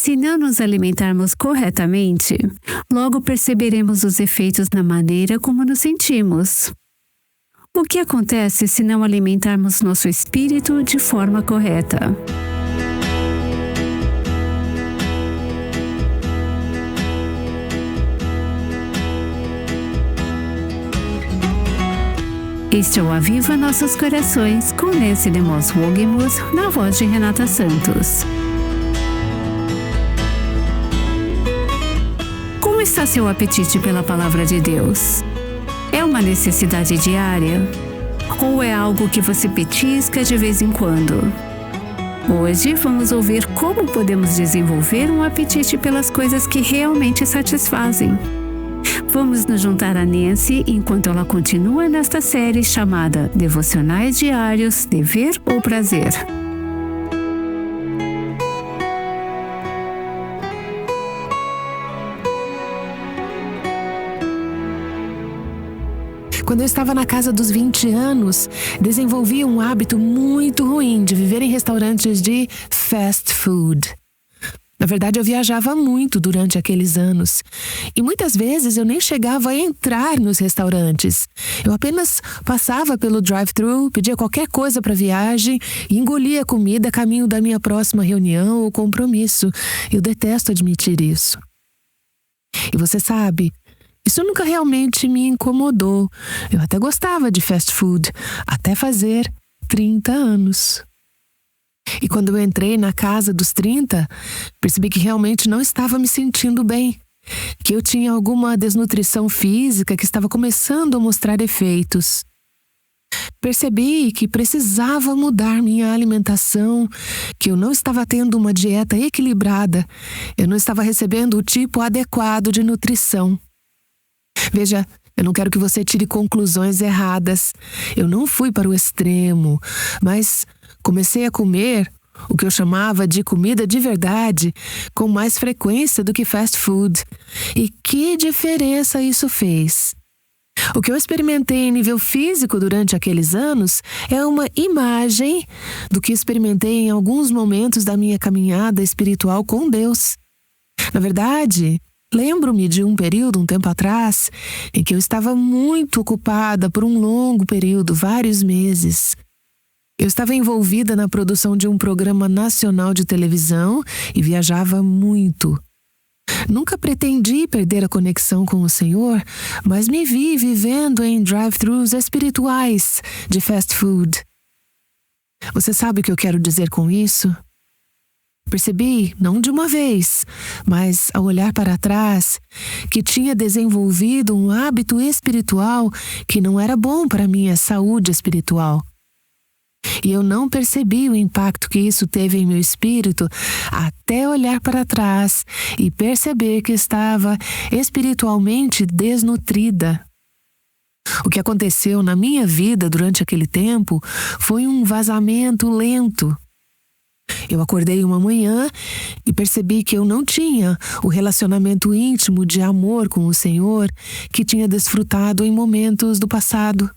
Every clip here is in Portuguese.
Se não nos alimentarmos corretamente, logo perceberemos os efeitos na maneira como nos sentimos. O que acontece se não alimentarmos nosso espírito de forma correta? Este é o Aviva Nossos Corações, com Nancy DeMoss Wogemuth, na voz de Renata Santos. Como está seu apetite pela Palavra de Deus? É uma necessidade diária? Ou é algo que você petisca de vez em quando? Hoje vamos ouvir como podemos desenvolver um apetite pelas coisas que realmente satisfazem. Vamos nos juntar a Nancy enquanto ela continua nesta série chamada Devocionais Diários, Dever ou Prazer. Quando eu estava na casa dos 20 anos, desenvolvi um hábito muito ruim de viver em restaurantes de fast food. Na verdade, eu viajava muito durante aqueles anos. E muitas vezes eu nem chegava a entrar nos restaurantes. Eu apenas passava pelo drive-thru, pedia qualquer coisa para a viagem e engolia a comida a caminho da minha próxima reunião ou compromisso. Eu detesto admitir isso. E você sabe, isso nunca realmente me incomodou. Eu até gostava de fast food, até fazer 30 anos. E quando eu entrei na casa dos 30, percebi que realmente não estava me sentindo bem, que eu tinha alguma desnutrição física que estava começando a mostrar efeitos. Percebi que precisava mudar minha alimentação, que eu não estava tendo uma dieta equilibrada, eu não estava recebendo o tipo adequado de nutrição. Veja, eu não quero que você tire conclusões erradas. Eu não fui para o extremo, mas comecei a comer o que eu chamava de comida de verdade com mais frequência do que fast food. E que diferença isso fez? O que eu experimentei em nível físico durante aqueles anos é uma imagem do que experimentei em alguns momentos da minha caminhada espiritual com Deus. Na verdade, lembro-me de um período, um tempo atrás, em que eu estava muito ocupada por um longo período, vários meses. Eu estava envolvida na produção de um programa nacional de televisão e viajava muito. Nunca pretendi perder a conexão com o Senhor, mas me vi vivendo em drive-thrus espirituais de fast food. Você sabe o que eu quero dizer com isso? Percebi, não de uma vez, mas ao olhar para trás, que tinha desenvolvido um hábito espiritual que não era bom para a minha saúde espiritual. E eu não percebi o impacto que isso teve em meu espírito até olhar para trás e perceber que estava espiritualmente desnutrida. O que aconteceu na minha vida durante aquele tempo foi um vazamento lento. Eu acordei uma manhã e percebi que eu não tinha o relacionamento íntimo de amor com o Senhor que tinha desfrutado em momentos do passado.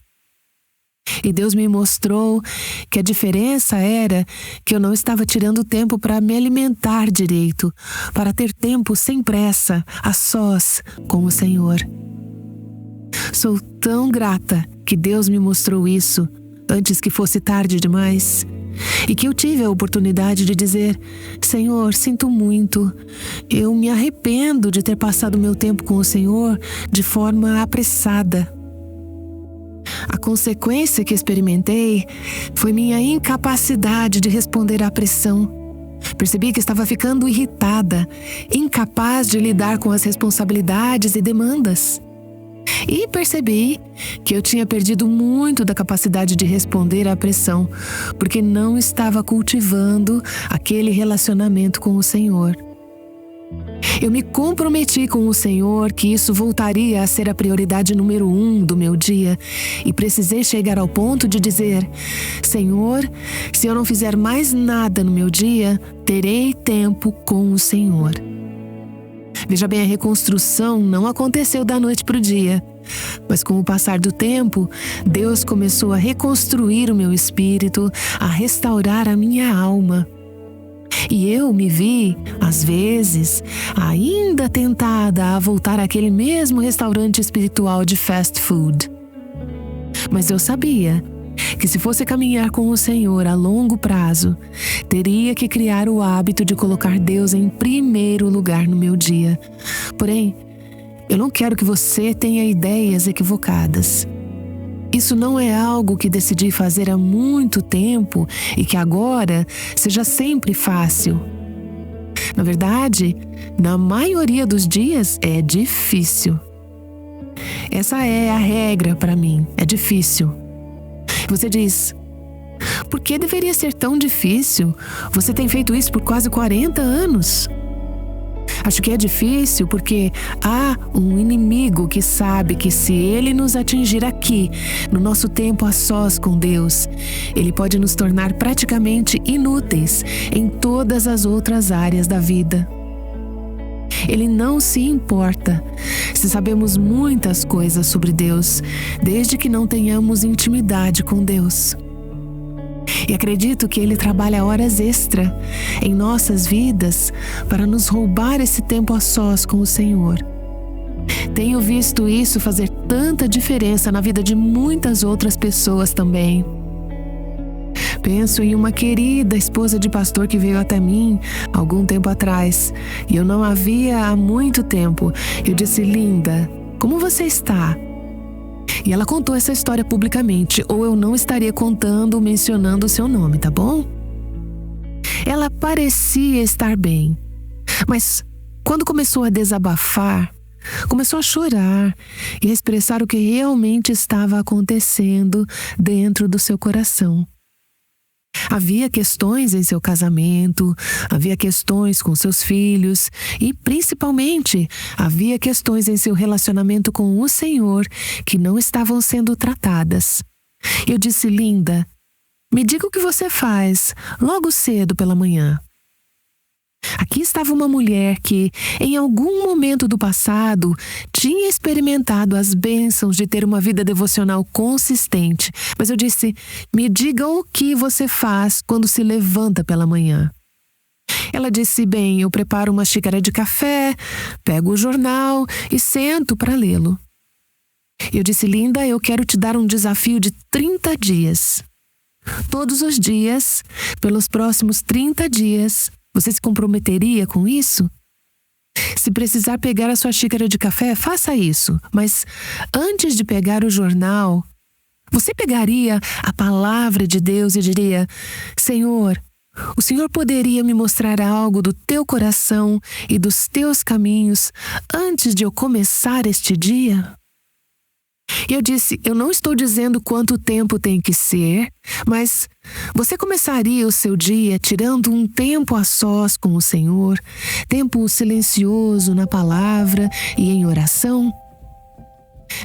E Deus me mostrou que a diferença era que eu não estava tirando tempo para me alimentar direito, para ter tempo sem pressa, a sós com o Senhor. Sou tão grata que Deus me mostrou isso antes que fosse tarde demais. E que eu tive a oportunidade de dizer: Senhor, sinto muito. Eu me arrependo de ter passado meu tempo com o Senhor de forma apressada. A consequência que experimentei foi minha incapacidade de responder à pressão. Percebi que estava ficando irritada, incapaz de lidar com as responsabilidades e demandas. E percebi que eu tinha perdido muito da capacidade de responder à pressão, porque não estava cultivando aquele relacionamento com o Senhor. Eu me comprometi com o Senhor que isso voltaria a ser a prioridade número 1 do meu dia e precisei chegar ao ponto de dizer: Senhor, se eu não fizer mais nada no meu dia, terei tempo com o Senhor. Veja bem, a reconstrução não aconteceu da noite para o dia, mas com o passar do tempo, Deus começou a reconstruir o meu espírito, a restaurar a minha alma. E eu me vi, às vezes, ainda tentada a voltar àquele mesmo restaurante espiritual de fast food. Mas eu sabia que se fosse caminhar com o Senhor a longo prazo, teria que criar o hábito de colocar Deus em primeiro lugar no meu dia. Porém, eu não quero que você tenha ideias equivocadas. Isso não é algo que decidi fazer há muito tempo e que agora seja sempre fácil. Na verdade, na maioria dos dias é difícil. Essa é a regra para mim, é difícil. Você diz, por que deveria ser tão difícil? Você tem feito isso por quase 40 anos. Acho que é difícil porque há um inimigo que sabe que se ele nos atingir aqui, no nosso tempo a sós com Deus, ele pode nos tornar praticamente inúteis em todas as outras áreas da vida. Ele não se importa se sabemos muitas coisas sobre Deus, desde que não tenhamos intimidade com Deus. E acredito que Ele trabalha horas extra em nossas vidas para nos roubar esse tempo a sós com o Senhor. Tenho visto isso fazer tanta diferença na vida de muitas outras pessoas também. Penso em uma querida esposa de pastor que veio até mim algum tempo atrás, e eu não a via há muito tempo. Eu disse, linda, como você está? E ela contou essa história publicamente, ou eu não estaria contando ou mencionando o seu nome, tá bom? Ela parecia estar bem, mas quando começou a desabafar, começou a chorar e a expressar o que realmente estava acontecendo dentro do seu coração. Havia questões em seu casamento, havia questões com seus filhos e, principalmente, havia questões em seu relacionamento com o Senhor que não estavam sendo tratadas. Eu disse, linda, me diga o que você faz logo cedo pela manhã. Aqui estava uma mulher que, em algum momento do passado, tinha experimentado as bênçãos de ter uma vida devocional consistente. Mas eu disse, me diga o que você faz quando se levanta pela manhã. Ela disse, bem, eu preparo uma xícara de café, pego o jornal e sento para lê-lo. Eu disse, linda, eu quero te dar um desafio de 30 dias. Todos os dias, pelos próximos 30 dias, você se comprometeria com isso? Se precisar pegar a sua xícara de café, faça isso. Mas antes de pegar o jornal, você pegaria a palavra de Deus e diria, Senhor, o Senhor poderia me mostrar algo do teu coração e dos teus caminhos antes de eu começar este dia? E eu disse, eu não estou dizendo quanto tempo tem que ser, mas você começaria o seu dia tirando um tempo a sós com o Senhor, tempo silencioso na palavra e em oração?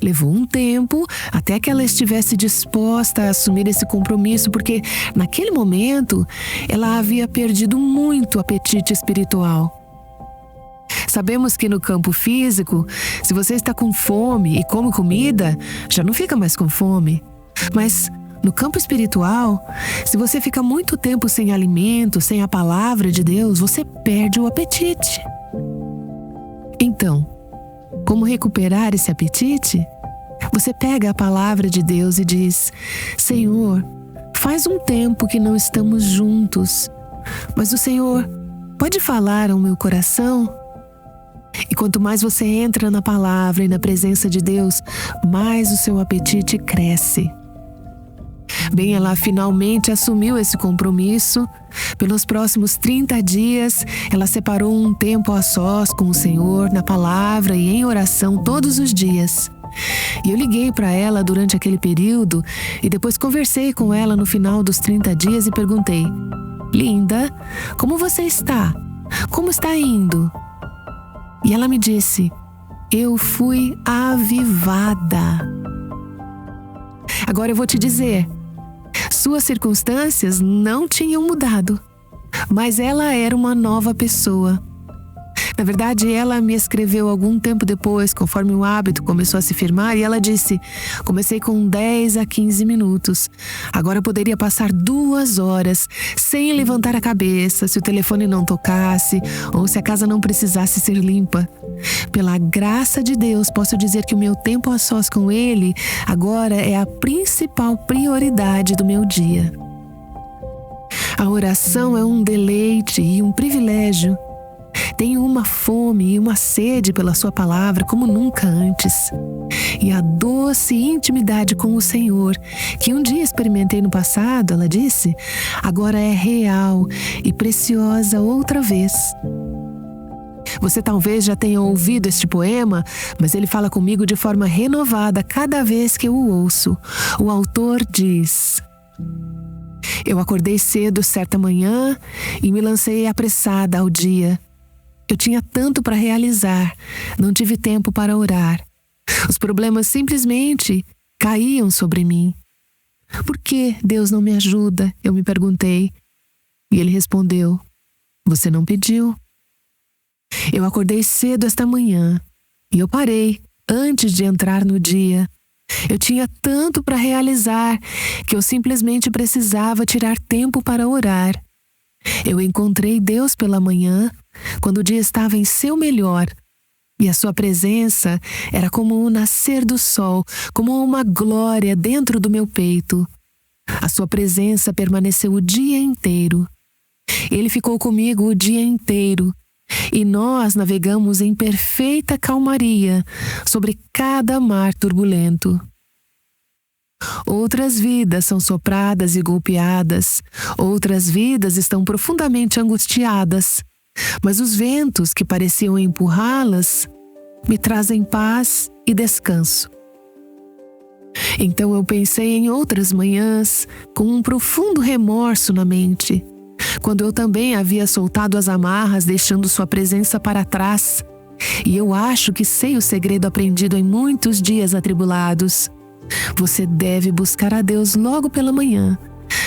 Levou um tempo até que ela estivesse disposta a assumir esse compromisso, porque naquele momento ela havia perdido muito apetite espiritual. Sabemos que no campo físico, se você está com fome e come comida, já não fica mais com fome. Mas no campo espiritual, se você fica muito tempo sem alimento, sem a palavra de Deus, você perde o apetite. Então, como recuperar esse apetite? Você pega a palavra de Deus e diz, Senhor, faz um tempo que não estamos juntos, mas o Senhor pode falar ao meu coração? E quanto mais você entra na palavra e na presença de Deus, mais o seu apetite cresce. Bem, ela finalmente assumiu esse compromisso. Pelos próximos 30 dias, ela separou um tempo a sós com o Senhor, na palavra e em oração todos os dias. E eu liguei para ela durante aquele período e depois conversei com ela no final dos 30 dias e perguntei, linda, como você está? Como está indo? E ela me disse, eu fui avivada. Agora eu vou te dizer, suas circunstâncias não tinham mudado, mas ela era uma nova pessoa. Na Na verdade, ela me escreveu algum tempo depois, conforme o hábito começou a se firmar, e ela disse: comecei com 10 a 15 minutos. Agora eu poderia passar 2 horas sem levantar a cabeça se o telefone não tocasse ou se a casa não precisasse ser limpa. Pela graça de Deus, posso dizer que o meu tempo a sós com Ele agora é a principal prioridade do meu dia. A oração é um deleite e um privilégio. Tenho uma fome e uma sede pela sua palavra como nunca antes. E a doce intimidade com o Senhor, que um dia experimentei no passado, ela disse, agora é real e preciosa outra vez. Você talvez já tenha ouvido este poema, mas ele fala comigo de forma renovada cada vez que eu o ouço. O autor diz: eu acordei cedo certa manhã e me lancei apressada ao dia. Eu tinha tanto para realizar, não tive tempo para orar. Os problemas simplesmente caíam sobre mim. Por que Deus não me ajuda? Eu me perguntei. E ele respondeu: você não pediu. Eu acordei cedo esta manhã e eu parei antes de entrar no dia. Eu tinha tanto para realizar que eu simplesmente precisava tirar tempo para orar. Eu encontrei Deus pela manhã, quando o dia estava em seu melhor, e a sua presença era como o nascer do sol, como uma glória dentro do meu peito. A sua presença permaneceu o dia inteiro. Ele ficou comigo o dia inteiro, e nós navegamos em perfeita calmaria sobre cada mar turbulento. Outras vidas são sopradas e golpeadas, outras vidas estão profundamente angustiadas, mas os ventos que pareciam empurrá-las me trazem paz e descanso. Então eu pensei em outras manhãs com um profundo remorso na mente, quando eu também havia soltado as amarras deixando sua presença para trás, e eu acho que sei o segredo aprendido em muitos dias atribulados. Você deve buscar a Deus logo pela manhã,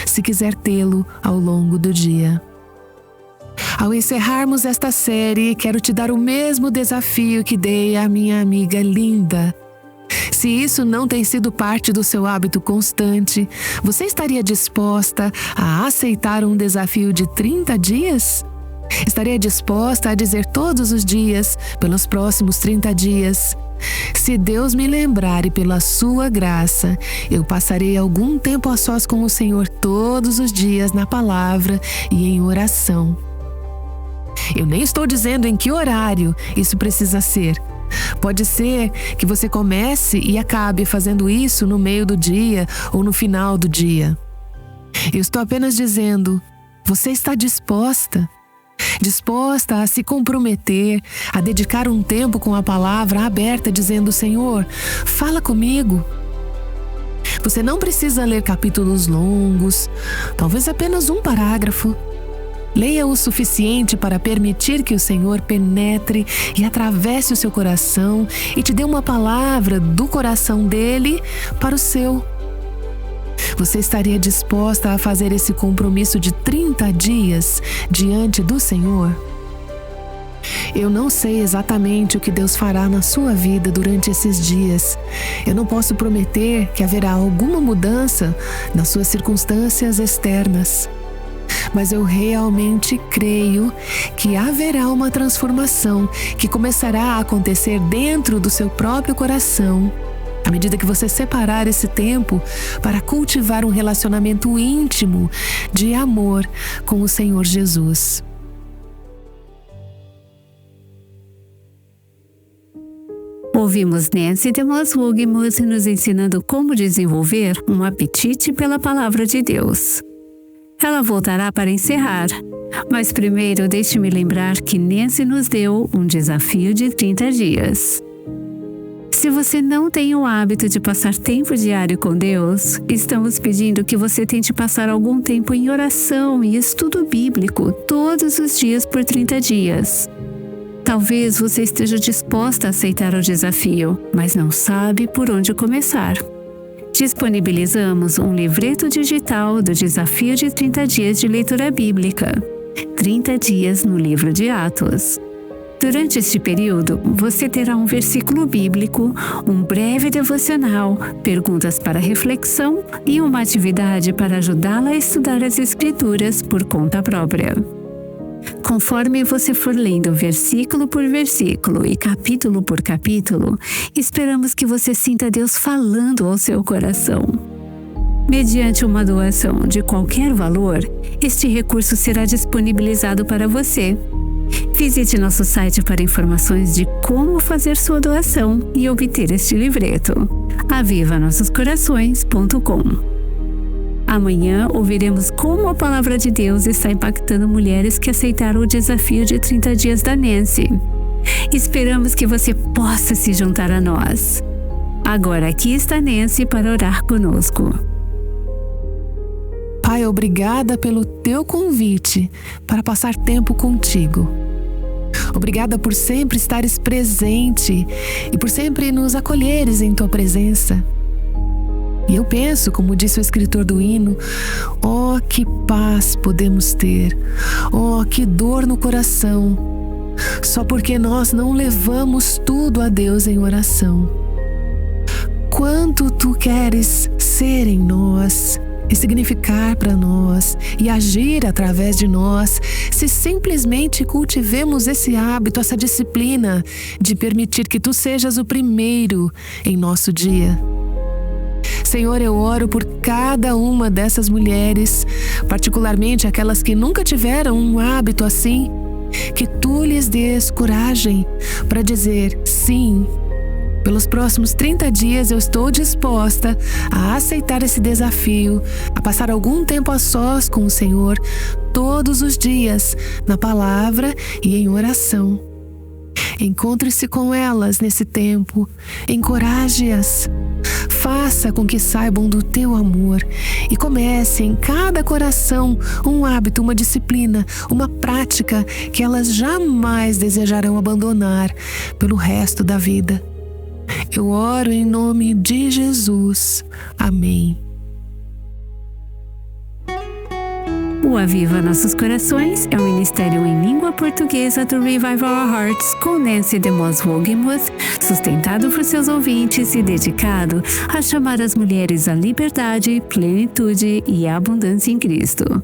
se quiser tê-lo ao longo do dia. Ao encerrarmos esta série, quero te dar o mesmo desafio que dei à minha amiga Linda. Se isso não tem sido parte do seu hábito constante, você estaria disposta a aceitar um desafio de 30 dias? Estaria disposta a dizer todos os dias, pelos próximos 30 dias: se Deus me lembrar e pela sua graça, eu passarei algum tempo a sós com o Senhor todos os dias na palavra e em oração. Eu nem estou dizendo em que horário isso precisa ser. Pode ser que você comece e acabe fazendo isso no meio do dia ou no final do dia. Eu estou apenas dizendo: você está disposta? Disposta a se comprometer, a dedicar um tempo com a palavra aberta, dizendo: Senhor, fala comigo. Você não precisa ler capítulos longos, talvez apenas um parágrafo. Leia o suficiente para permitir que o Senhor penetre e atravesse o seu coração e te dê uma palavra do coração dele para o seu. Você estaria disposta a fazer esse compromisso de 30 dias diante do Senhor? Eu não sei exatamente o que Deus fará na sua vida durante esses dias. Eu não posso prometer que haverá alguma mudança nas suas circunstâncias externas. Mas eu realmente creio que haverá uma transformação que começará a acontecer dentro do seu próprio coração, à medida que você separar esse tempo para cultivar um relacionamento íntimo de amor com o Senhor Jesus. Ouvimos Nancy DeMoss Wolgemuth nos ensinando como desenvolver um apetite pela palavra de Deus. Ela voltará para encerrar, mas primeiro deixe-me lembrar que Nancy nos deu um desafio de 30 dias. Se você não tem o hábito de passar tempo diário com Deus, estamos pedindo que você tente passar algum tempo em oração e estudo bíblico todos os dias por 30 dias. Talvez você esteja disposta a aceitar o desafio, mas não sabe por onde começar. Disponibilizamos um livreto digital do Desafio de 30 Dias de Leitura Bíblica, 30 Dias no Livro de Atos. Durante este período, você terá um versículo bíblico, um breve devocional, perguntas para reflexão e uma atividade para ajudá-la a estudar as Escrituras por conta própria. Conforme você for lendo versículo por versículo e capítulo por capítulo, esperamos que você sinta Deus falando ao seu coração. Mediante uma doação de qualquer valor, este recurso será disponibilizado para você. Visite nosso site para informações de como fazer sua doação e obter este livreto. avivanossoscorações.com. Amanhã ouviremos como a palavra de Deus está impactando mulheres que aceitaram o desafio de 30 dias da Nancy. Esperamos que você possa se juntar a nós. Agora aqui está Nancy para orar conosco. Pai, obrigada pelo teu convite para passar tempo contigo. Obrigada por sempre estares presente e por sempre nos acolheres em tua presença. E eu penso, como disse o escritor do hino, oh, que paz podemos ter, oh, que dor no coração, só porque nós não levamos tudo a Deus em oração. Quanto tu queres ser em nós e significar para nós e agir através de nós, se simplesmente cultivemos esse hábito, essa disciplina de permitir que tu sejas o primeiro em nosso dia. Senhor, eu oro por cada uma dessas mulheres, particularmente aquelas que nunca tiveram um hábito assim, que tu lhes dês coragem para dizer sim. Pelos próximos 30 dias eu estou disposta a aceitar esse desafio, a passar algum tempo a sós com o Senhor, todos os dias, na palavra e em oração. Encontre-se com elas nesse tempo, encoraje-as, faça com que saibam do teu amor e comece em cada coração um hábito, uma disciplina, uma prática que elas jamais desejarão abandonar pelo resto da vida. Eu oro em nome de Jesus. Amém. O Aviva Nossos Corações é um ministério em língua portuguesa do Revive Our Hearts com Nancy DeMoss Wogemuth, sustentado por seus ouvintes e dedicado a chamar as mulheres à liberdade, plenitude e abundância em Cristo.